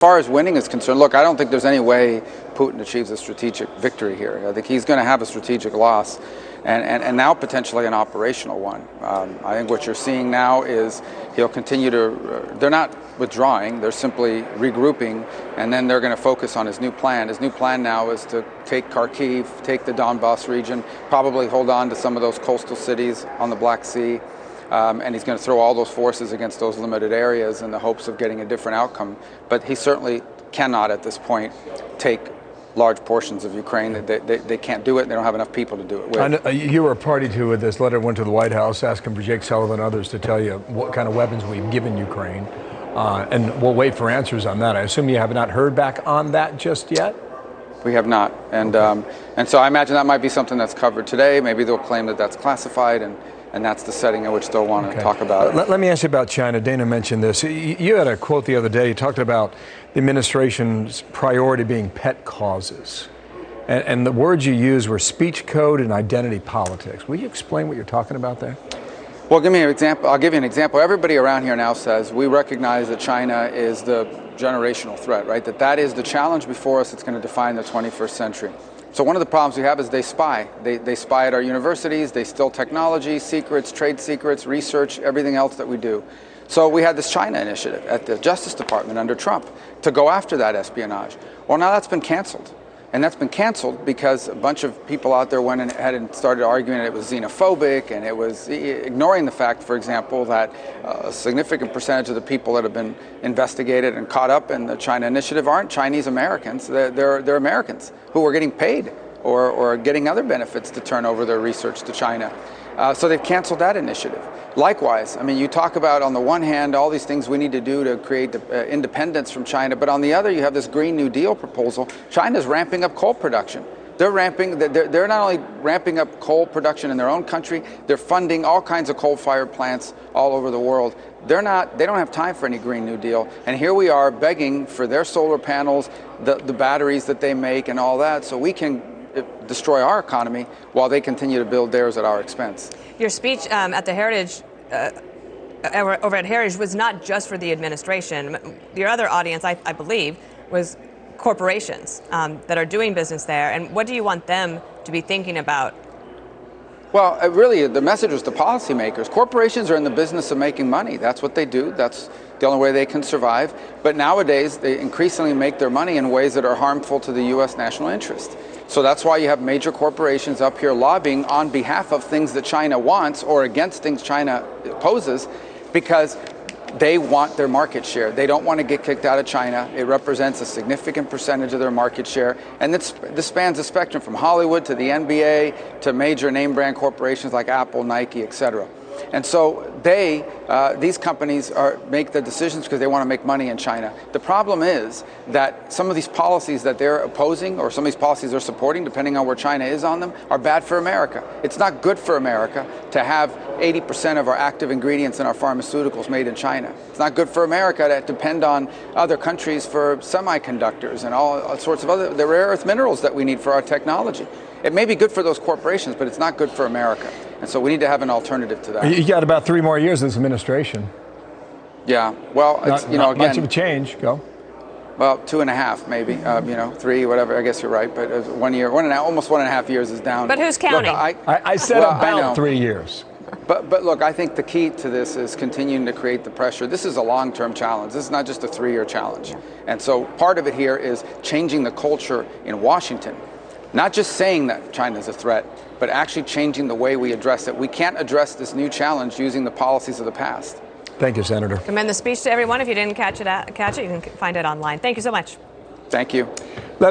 far as winning is concerned, look, I don't think there's any way Putin achieves a strategic victory here. I think he's going to have a strategic loss, and now potentially an operational one. I think what you're seeing now is he'll continue to, they're not withdrawing, they're simply regrouping, and then they're going to focus on his new plan. His new plan now is to take Kharkiv, take the Donbass region, probably hold on to some of those coastal cities on the Black Sea. And he's going to throw all those forces against those limited areas in the hopes of getting a different outcome. But he certainly cannot, at this point, take large portions of Ukraine. They can't do it. They don't have enough people to do it with. I know, you were a party to this letter, went to the White House asking for Jake Sullivan and others to tell you what kind of weapons we've given Ukraine. And we'll wait for answers on that. I assume you have not heard back on that just yet? We have not. And so I imagine that might be something that's covered today. Maybe they'll claim that that's classified, and that's the setting in which they'll want to talk about it. Let me ask you about China. Dana mentioned this. You had a quote the other day. You talked about the administration's priority being pet causes. And the words you used were speech code and identity politics. Will you explain what you're talking about there? Well, give me an example. I'll give you an example. Everybody around here now says we recognize that China is the generational threat, right? That is the challenge before us that's going to define the 21st century. So one of the problems we have is they spy. They spy at our universities, they steal technology, secrets, trade secrets, research, everything else that we do. So we had this China initiative at the Justice Department under Trump to go after that espionage. Well, now that's been canceled. And that's been canceled because a bunch of people out there went ahead and started arguing that it was xenophobic, and it was ignoring the fact, for example, that a significant percentage of the people that have been investigated and caught up in the China initiative aren't Chinese Americans. They're Americans who are getting paid or getting other benefits to turn over their research to China. So they've canceled that initiative. Likewise, I mean, you talk about, on the one hand, all these things we need to do to create independence from China, but on the other, you have this Green New Deal proposal. China's ramping up coal production. They're not only ramping up coal production in their own country, they're funding all kinds of coal-fired plants all over the world. They don't have time for any Green New Deal. And here we are begging for their solar panels, the batteries that they make and all that, so we can destroy our economy while they continue to build theirs at our expense. Your speech at the Heritage, over at Heritage, was not just for the administration. Your other audience, I believe, was corporations that are doing business there. And what do you want them to be thinking about? Well, really, the message was to policymakers. Corporations are in the business of making money. That's what they do. That's the only way they can survive. But nowadays, they increasingly make their money in ways that are harmful to the U.S. national interest. So that's why you have major corporations up here lobbying on behalf of things that China wants or against things China opposes, because they want their market share. They don't want to get kicked out of China. It represents a significant percentage of their market share. And this spans the spectrum from Hollywood to the NBA to major name brand corporations like Apple, Nike, etc. And so these companies make the decisions because they want to make money in China. The problem is that some of these policies that they're opposing, or some of these policies they're supporting, depending on where China is on them, are bad for America. It's not good for America to have 80% of our active ingredients in our pharmaceuticals made in China. It's not good for America to depend on other countries for semiconductors and all sorts of the rare earth minerals that we need for our technology. It may be good for those corporations, but it's not good for America. And so we need to have an alternative to that. You got about 3 more years in this administration. Yeah, well, it's, not again, much of a change. Go. Well, 2.5 maybe, 3, whatever. I guess you're right, but 1 year, almost 1.5 years is down. But who's counting? Look, I said about 3 years. But look, I think the key to this is continuing to create the pressure. This is a long-term challenge. This is not just a 3-year challenge. And so part of it here is changing the culture in Washington. Not just saying that China is a threat, but actually changing the way we address it. We can't address this new challenge using the policies of the past. Thank you, Senator. Commend the speech to everyone. If you didn't catch it, you can find it online. Thank you so much. Thank you.